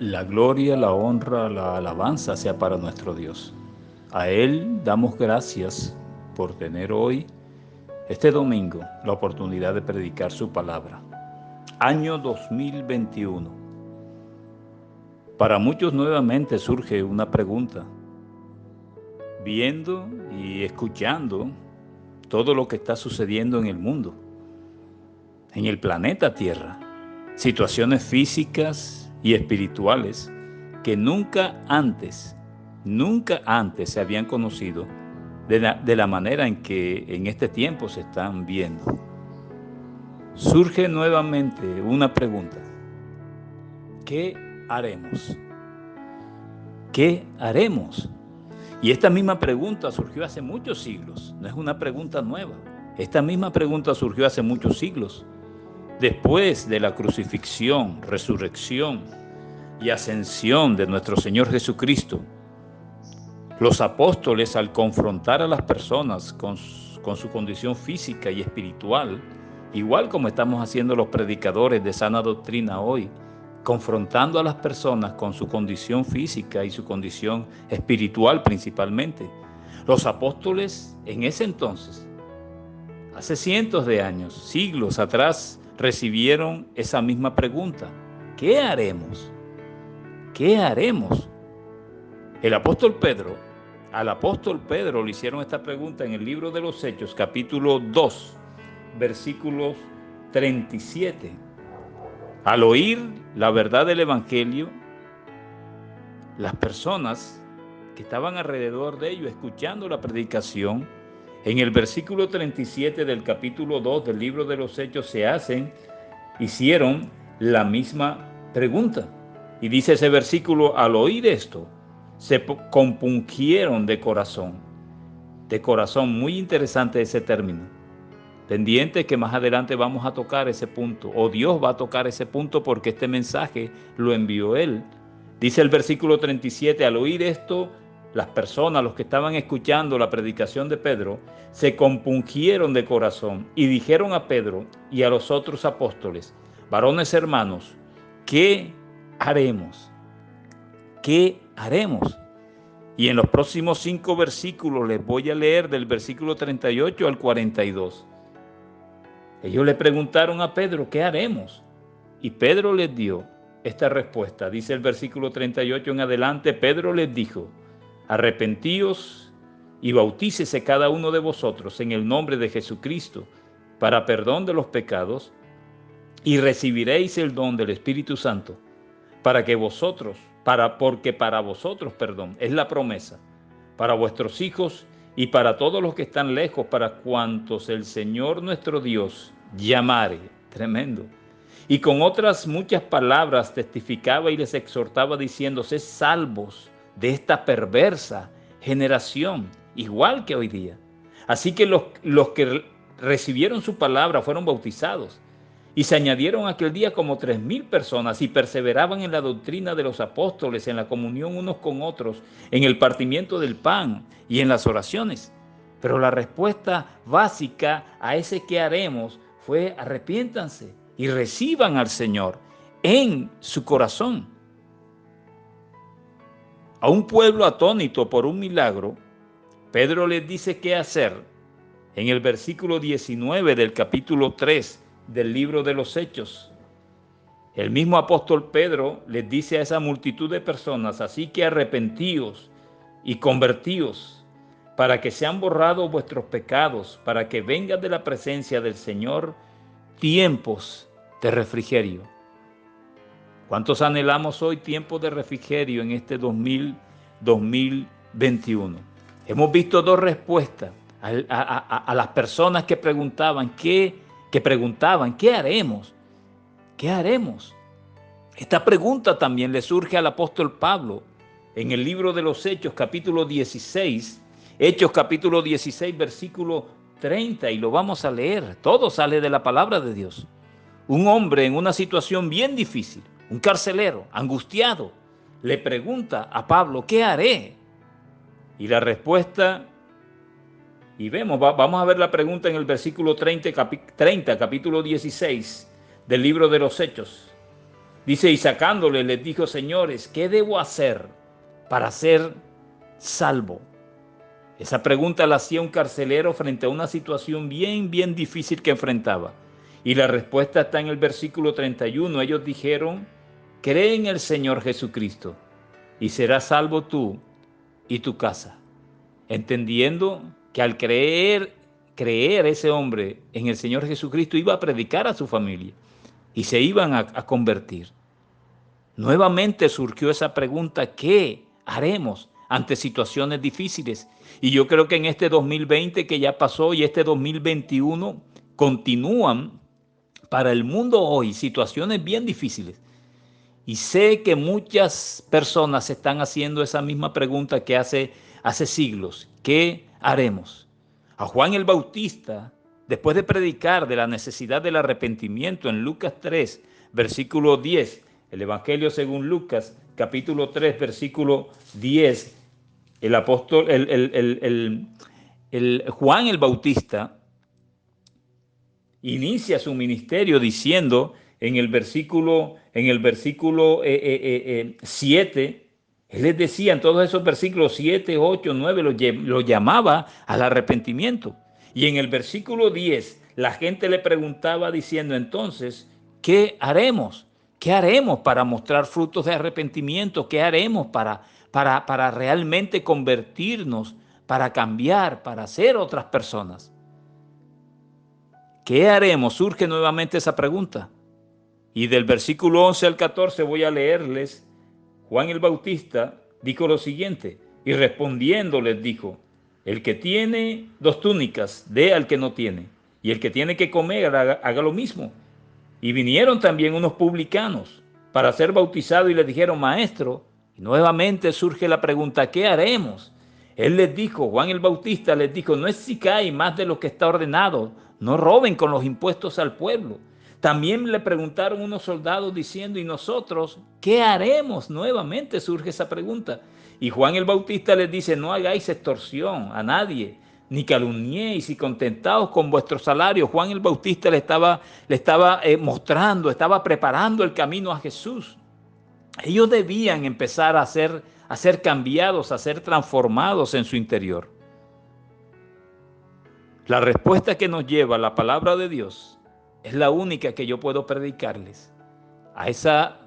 La gloria, la honra, la alabanza sea para nuestro Dios. A Él damos gracias por tener hoy, este domingo, la oportunidad de predicar su palabra. Año 2021. Para muchos nuevamente surge una pregunta. Viendo y escuchando todo lo que está sucediendo en el mundo, en el planeta Tierra, situaciones físicas y espirituales que nunca antes se habían conocido de la manera en que en este tiempo se están viendo. Surge nuevamente una pregunta. ¿Qué haremos? ¿Qué haremos? Y esta misma pregunta surgió hace muchos siglos, no es una pregunta nueva. Esta misma pregunta surgió hace muchos siglos. Después de la crucifixión, resurrección y ascensión de nuestro Señor Jesucristo, los apóstoles, al confrontar a las personas con su condición física y espiritual, igual como estamos haciendo los predicadores de sana doctrina hoy, confrontando a las personas con su condición física y su condición espiritual principalmente, los apóstoles en ese entonces, hace cientos de años, siglos atrás, recibieron esa misma pregunta. ¿Qué haremos? ¿Qué haremos? Al apóstol Pedro le hicieron esta pregunta en el libro de los Hechos, capítulo 2, versículos 37. Al oír la verdad del Evangelio, las personas que estaban alrededor de ellos escuchando la predicación, en el versículo 37 del capítulo 2 del libro de los Hechos hicieron la misma pregunta. Y dice ese versículo, al oír esto, se compungieron de corazón. De corazón, muy interesante ese término. Pendiente que más adelante vamos a tocar ese punto, o Dios va a tocar ese punto porque este mensaje lo envió Él. Dice el versículo 37, al oír esto, las personas, los que estaban escuchando la predicación de Pedro, se compungieron de corazón y dijeron a Pedro y a los otros apóstoles, varones hermanos, ¿qué haremos? ¿Qué haremos? Y en los próximos 5 versículos les voy a leer del versículo 38 al 42. Ellos le preguntaron a Pedro, ¿qué haremos? Y Pedro les dio esta respuesta. Dice el versículo 38 en adelante, Pedro les dijo, arrepentíos y bautícese cada uno de vosotros en el nombre de Jesucristo para perdón de los pecados y recibiréis el don del Espíritu Santo, porque para vosotros, es la promesa, para vuestros hijos y para todos los que están lejos, para cuantos el Señor nuestro Dios llamare. Tremendo. Y con otras muchas palabras testificaba y les exhortaba diciendo, sed salvos de esta perversa generación, igual que hoy día. Así que los que recibieron su palabra fueron bautizados. Y se añadieron aquel día como 3,000 personas y perseveraban en la doctrina de los apóstoles, en la comunión unos con otros, en el partimiento del pan y en las oraciones. Pero la respuesta básica a ese qué haremos fue arrepiéntanse y reciban al Señor en su corazón. A un pueblo atónito por un milagro, Pedro les dice qué hacer en el versículo 19 del capítulo 3 del libro de los Hechos. El mismo apóstol Pedro les dice a esa multitud de personas, así que arrepentíos y convertíos para que sean borrados vuestros pecados, para que vengan de la presencia del Señor tiempos de refrigerio. ¿Cuántos anhelamos hoy tiempos de refrigerio en este 2021? Hemos visto 2 respuestas a las personas que preguntaban, ¿qué haremos? ¿Qué haremos? Esta pregunta también le surge al apóstol Pablo en el libro de los Hechos, capítulo 16, versículo 30, y lo vamos a leer. Todo sale de la palabra de Dios. Un hombre en una situación bien difícil, un carcelero, angustiado, le pregunta a Pablo, ¿qué haré? Y la respuesta, y vamos a ver la pregunta en el versículo 30, capítulo 16 del libro de los Hechos. Dice, y sacándole les dijo, señores, ¿qué debo hacer para ser salvo? Esa pregunta la hacía un carcelero frente a una situación bien difícil que enfrentaba. Y la respuesta está en el versículo 31. Ellos dijeron, cree en el Señor Jesucristo y serás salvo tú y tu casa. Entendiendo que al creer ese hombre en el Señor Jesucristo iba a predicar a su familia y se iban a convertir. Nuevamente surgió esa pregunta, ¿qué haremos ante situaciones difíciles? Y yo creo que en este 2020 que ya pasó y este 2021 continúan para el mundo hoy situaciones bien difíciles. Y sé que muchas personas están haciendo esa misma pregunta que hace siglos. ¿Qué haremos? A Juan el Bautista, después de predicar de la necesidad del arrepentimiento en Lucas 3, versículo 10, el Evangelio según Lucas, capítulo 3, versículo 10, el apóstol, Juan el Bautista inicia su ministerio diciendo en el versículo 7, él les decía en todos esos versículos 7, 8, 9, lo llamaba al arrepentimiento. Y en el versículo 10, la gente le preguntaba diciendo entonces, ¿qué haremos? ¿Qué haremos para mostrar frutos de arrepentimiento? ¿Qué haremos para realmente convertirnos, para cambiar, para ser otras personas? ¿Qué haremos? Surge nuevamente esa pregunta. Y del versículo 11 al 14 voy a leerles. Juan el Bautista dijo lo siguiente, y respondiendo les dijo, el que tiene 2 túnicas, dé al que no tiene, y el que tiene que comer, haga lo mismo. Y vinieron también unos publicanos para ser bautizados y les dijeron, maestro, y nuevamente surge la pregunta, ¿qué haremos? Él les dijo, Juan el Bautista les dijo, no exijáis más de lo que está ordenado, no roben con los impuestos al pueblo. También le preguntaron unos soldados diciendo, ¿y nosotros qué haremos? Nuevamente surge esa pregunta. Y Juan el Bautista les dice, no hagáis extorsión a nadie, ni calumniéis y contentaos con vuestro salario. Juan el Bautista le estaba mostrando, estaba preparando el camino a Jesús. Ellos debían empezar a ser cambiados, a ser transformados en su interior. La respuesta que nos lleva la palabra de Dios es la única que yo puedo predicarles a esa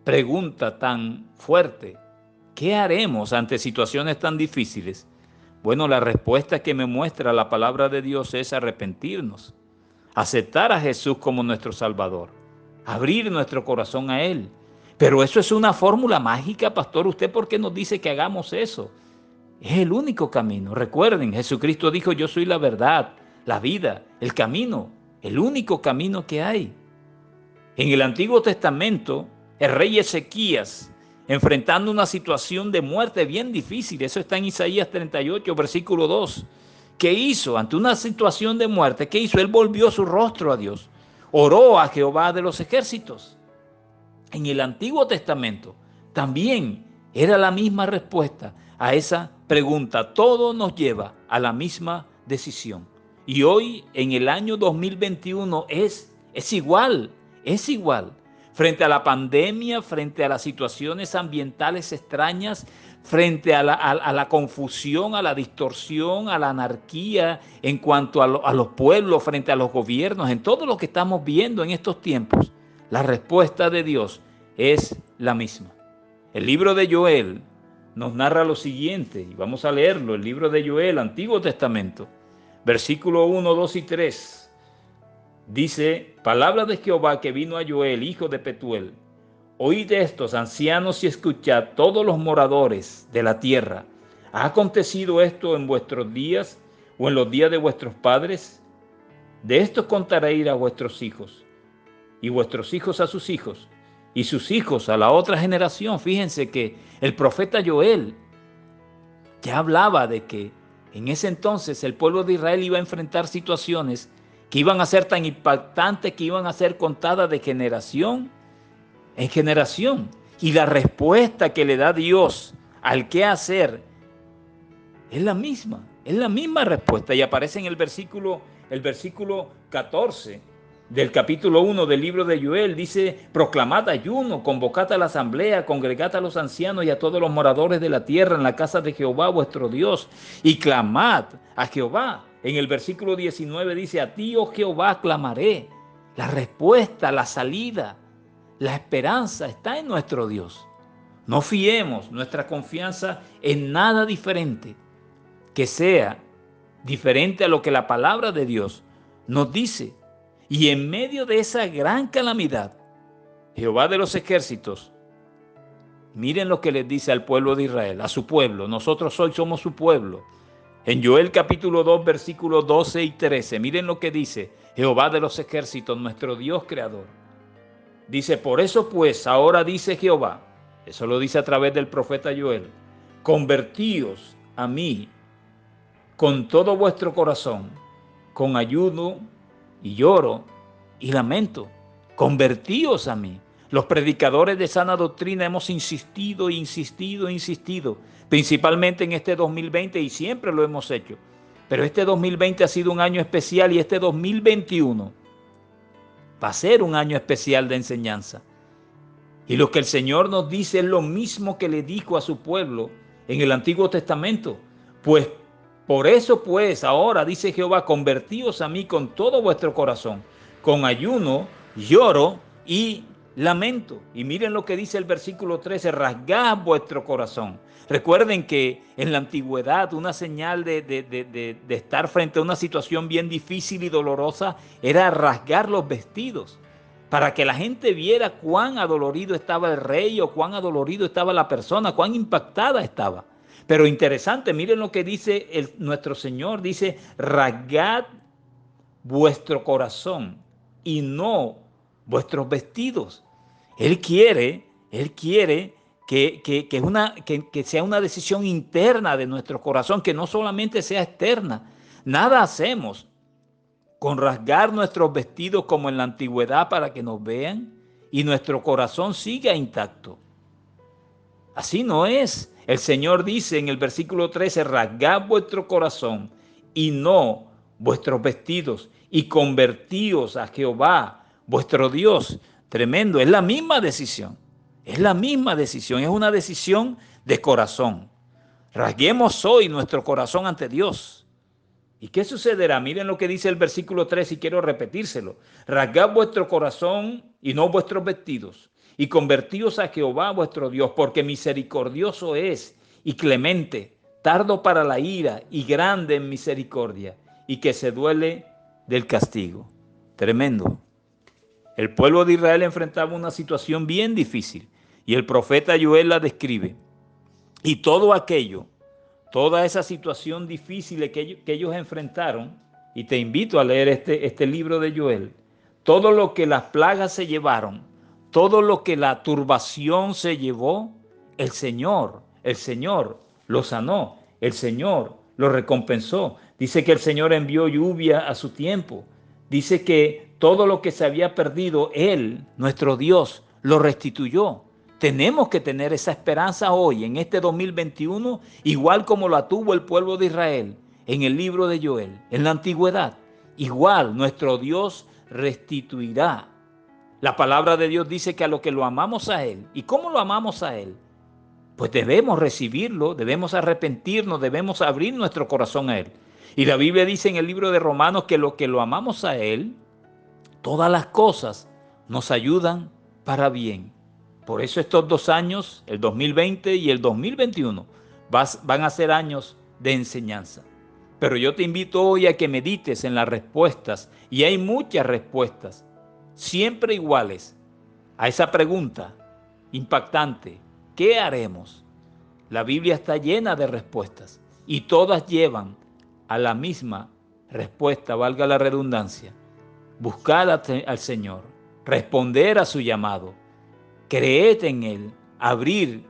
pregunta tan fuerte. ¿Qué haremos ante situaciones tan difíciles? Bueno, la respuesta que me muestra la palabra de Dios es arrepentirnos, aceptar a Jesús como nuestro Salvador, abrir nuestro corazón a Él. Pero eso es una fórmula mágica, pastor. ¿Usted por qué nos dice que hagamos eso? Es el único camino. Recuerden, Jesucristo dijo, yo soy la verdad, la vida, el camino, el único camino que hay. En el Antiguo Testamento, el rey Ezequías, enfrentando una situación de muerte bien difícil, eso está en Isaías 38, versículo 2. ¿Qué hizo? Ante una situación de muerte, ¿qué hizo? Él volvió su rostro a Dios, oró a Jehová de los ejércitos. En el Antiguo Testamento también era la misma respuesta a esa pregunta. Todo nos lleva a la misma decisión. Y hoy, en el año 2021, es igual. Frente a la pandemia, frente a las situaciones ambientales extrañas, frente a la confusión, a la distorsión, a la anarquía en cuanto a los pueblos, frente a los gobiernos, en todo lo que estamos viendo en estos tiempos, la respuesta de Dios es la misma. El libro de Joel nos narra lo siguiente, y vamos a leerlo, el libro de Joel, Antiguo Testamento, versículo 1, 2 y 3. Dice, palabra de Jehová que vino a Joel, hijo de Petuel. Oíd estos ancianos y escuchad todos los moradores de la tierra. ¿Ha acontecido esto en vuestros días o en los días de vuestros padres? De esto contaréis a vuestros hijos, y vuestros hijos a sus hijos, y sus hijos a la otra generación. Fíjense que el profeta Joel ya hablaba de que en ese entonces el pueblo de Israel iba a enfrentar situaciones que iban a ser tan impactantes, que iban a ser contadas de generación en generación. Y la respuesta que le da Dios al qué hacer es la misma respuesta. Y aparece en el versículo 14 del capítulo 1 del libro de Joel, dice: proclamad ayuno, convocad a la asamblea, congregad a los ancianos y a todos los moradores de la tierra en la casa de Jehová vuestro Dios, y clamad a Jehová. En el versículo 19 dice: a ti, oh Jehová, clamaré. La respuesta, la salida, la esperanza está en nuestro Dios. No fiemos nuestra confianza en nada diferente que sea diferente a lo que la palabra de Dios nos dice. Y en medio de esa gran calamidad, Jehová de los ejércitos, miren lo que les dice al pueblo de Israel, a su pueblo. Nosotros hoy somos su pueblo. En Joel capítulo 2, versículos 12 y 13, miren lo que dice Jehová de los ejércitos, nuestro Dios creador. Dice: por eso pues, ahora dice Jehová, eso lo dice a través del profeta Joel: convertíos a mí con todo vuestro corazón, con ayuno y lloro y lamento. Convertíos a mí. Los predicadores de sana doctrina hemos insistido, principalmente en este 2020, y siempre lo hemos hecho. Pero este 2020 ha sido un año especial, y este 2021 va a ser un año especial de enseñanza. Y lo que el Señor nos dice es lo mismo que le dijo a su pueblo en el Antiguo Testamento. Pues por eso pues ahora dice Jehová: convertíos a mí con todo vuestro corazón, con ayuno, lloro y lamento. Y miren lo que dice el versículo 13: rasgad vuestro corazón. Recuerden que en la antigüedad una señal de estar frente a una situación bien difícil y dolorosa era rasgar los vestidos, para que la gente viera cuán adolorido estaba el rey, o cuán adolorido estaba la persona, cuán impactada estaba. Pero interesante, miren lo que dice nuestro Señor, dice: rasgad vuestro corazón y no vuestros vestidos. Él quiere que sea una decisión interna de nuestro corazón, que no solamente sea externa. Nada hacemos con rasgar nuestros vestidos como en la antigüedad para que nos vean y nuestro corazón siga intacto. Así no es. El Señor dice en el versículo 13: rasgad vuestro corazón y no vuestros vestidos, y convertíos a Jehová vuestro Dios. Tremendo, es la misma decisión. Es la misma decisión, es una decisión de corazón. Rasguemos hoy nuestro corazón ante Dios. ¿Y qué sucederá? Miren lo que dice el versículo 3, y quiero repetírselo: rasgad vuestro corazón y no vuestros vestidos, y convertíos a Jehová vuestro Dios, porque misericordioso es y clemente, tardo para la ira y grande en misericordia, y que se duele del castigo. Tremendo. El pueblo de Israel enfrentaba una situación bien difícil, y el profeta Joel la describe. Y todo aquello, toda esa situación difícil que ellos enfrentaron, y te invito a leer este libro de Joel, todo lo que las plagas se llevaron, todo lo que la turbación se llevó, el Señor lo sanó, el Señor lo recompensó. Dice que el Señor envió lluvia a su tiempo. Dice que todo lo que se había perdido, Él, nuestro Dios, lo restituyó. Tenemos que tener esa esperanza hoy, en este 2021, igual como la tuvo el pueblo de Israel en el libro de Joel, en la antigüedad. Igual nuestro Dios restituirá. La palabra de Dios dice que a lo que lo amamos a Él. ¿Y cómo lo amamos a Él? Pues debemos recibirlo, debemos arrepentirnos, debemos abrir nuestro corazón a Él. Y la Biblia dice en el libro de Romanos que lo amamos a Él, todas las cosas nos ayudan para bien. Por eso estos 2 años, el 2020 y el 2021, van a ser años de enseñanza. Pero yo te invito hoy a que medites en las respuestas, y hay muchas respuestas, siempre iguales, a esa pregunta impactante: ¿qué haremos? La Biblia está llena de respuestas, y todas llevan a la misma respuesta, valga la redundancia: buscar al Señor, responder a su llamado, creed en Él, abrir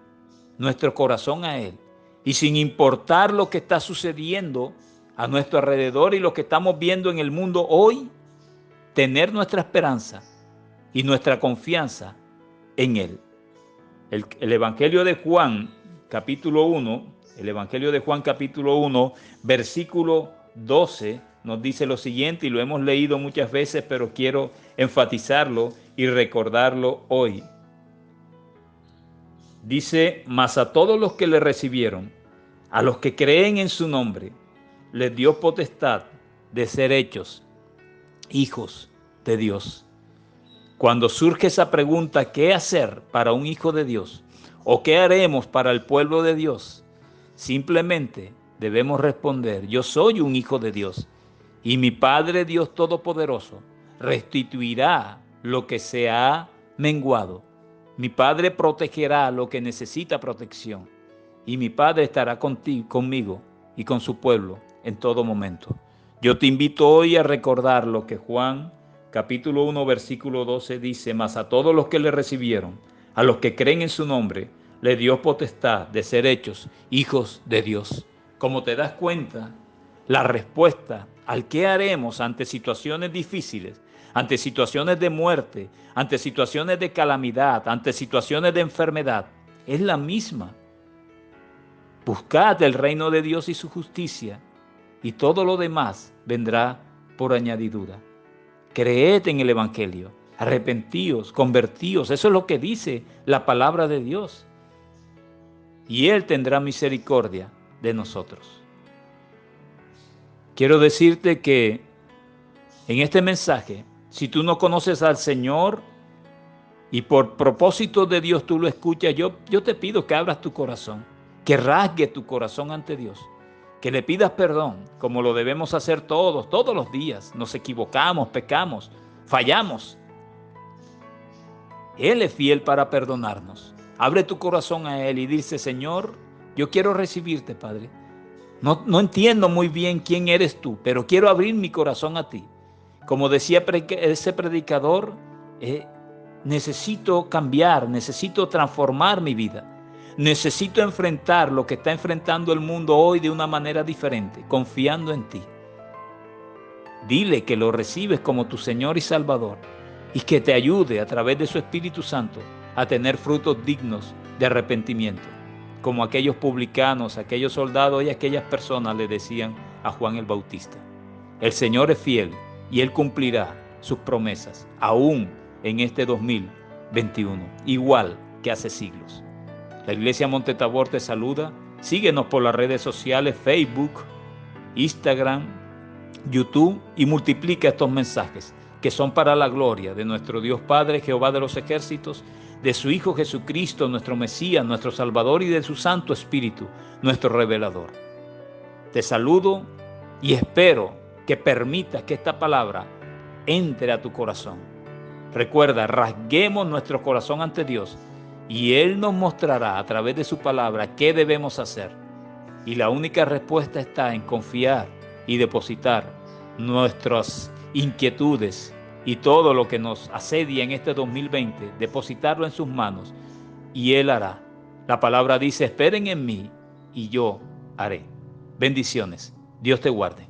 nuestro corazón a Él, y sin importar lo que está sucediendo a nuestro alrededor y lo que estamos viendo en el mundo hoy, tener nuestra esperanza y nuestra confianza en Él. El Evangelio de Juan, capítulo 1, versículo 12, nos dice lo siguiente, y lo hemos leído muchas veces, pero quiero enfatizarlo y recordarlo hoy. Dice, mas a todos los que le recibieron, a los que creen en su nombre, les dio potestad de ser hechos hijos de Dios. Cuando surge esa pregunta, ¿qué hacer para un hijo de Dios? ¿O qué haremos para el pueblo de Dios? Simplemente debemos responder, yo soy un hijo de Dios y mi Padre Dios Todopoderoso restituirá lo que se ha menguado. Mi Padre protegerá lo que necesita protección y mi Padre estará conmigo y con su pueblo en todo momento. Yo te invito hoy a recordar lo que Juan capítulo 1 versículo 12 dice, mas a todos los que le recibieron, a los que creen en su nombre, le dio potestad de ser hechos hijos de Dios. Como te das cuenta, la respuesta al qué haremos ante situaciones difíciles, ante situaciones de muerte, ante situaciones de calamidad, ante situaciones de enfermedad, es la misma. Buscad el reino de Dios y su justicia, y todo lo demás vendrá por añadidura. Creed en el Evangelio, arrepentíos, convertíos, eso es lo que dice la palabra de Dios. Y Él tendrá misericordia de nosotros. Quiero decirte que en este mensaje, si tú no conoces al Señor y por propósito de Dios tú lo escuchas, yo te pido que abras tu corazón, que rasgues tu corazón ante Dios, que le pidas perdón, como lo debemos hacer todos los días. Nos equivocamos, pecamos, fallamos. Él es fiel para perdonarnos. Abre tu corazón a Él y dice, Señor, yo quiero recibirte, Padre. No entiendo muy bien quién eres tú, pero quiero abrir mi corazón a ti. Como decía ese predicador, necesito cambiar, necesito transformar mi vida. Necesito enfrentar lo que está enfrentando el mundo hoy de una manera diferente, confiando en ti. Dile que lo recibes como tu Señor y Salvador y que te ayude a través de su Espíritu Santo a tener frutos dignos de arrepentimiento, como aquellos publicanos, aquellos soldados y aquellas personas le decían a Juan el Bautista. El Señor es fiel y Él cumplirá sus promesas, aún en este 2021, igual que hace siglos. La Iglesia Monte Tabor te saluda. Síguenos por las redes sociales, Facebook, Instagram, YouTube, y multiplica estos mensajes que son para la gloria de nuestro Dios Padre, Jehová de los ejércitos, de su Hijo Jesucristo, nuestro Mesías, nuestro Salvador, y de su Santo Espíritu, nuestro revelador. Te saludo y espero que permitas que esta palabra entre a tu corazón. Recuerda, rasguemos nuestro corazón ante Dios y Él nos mostrará a través de su palabra qué debemos hacer. Y la única respuesta está en confiar y depositar nuestras inquietudes y todo lo que nos asedia en este 2020, depositarlo en sus manos y Él hará. La palabra dice, esperen en mí y yo haré. Bendiciones. Dios te guarde.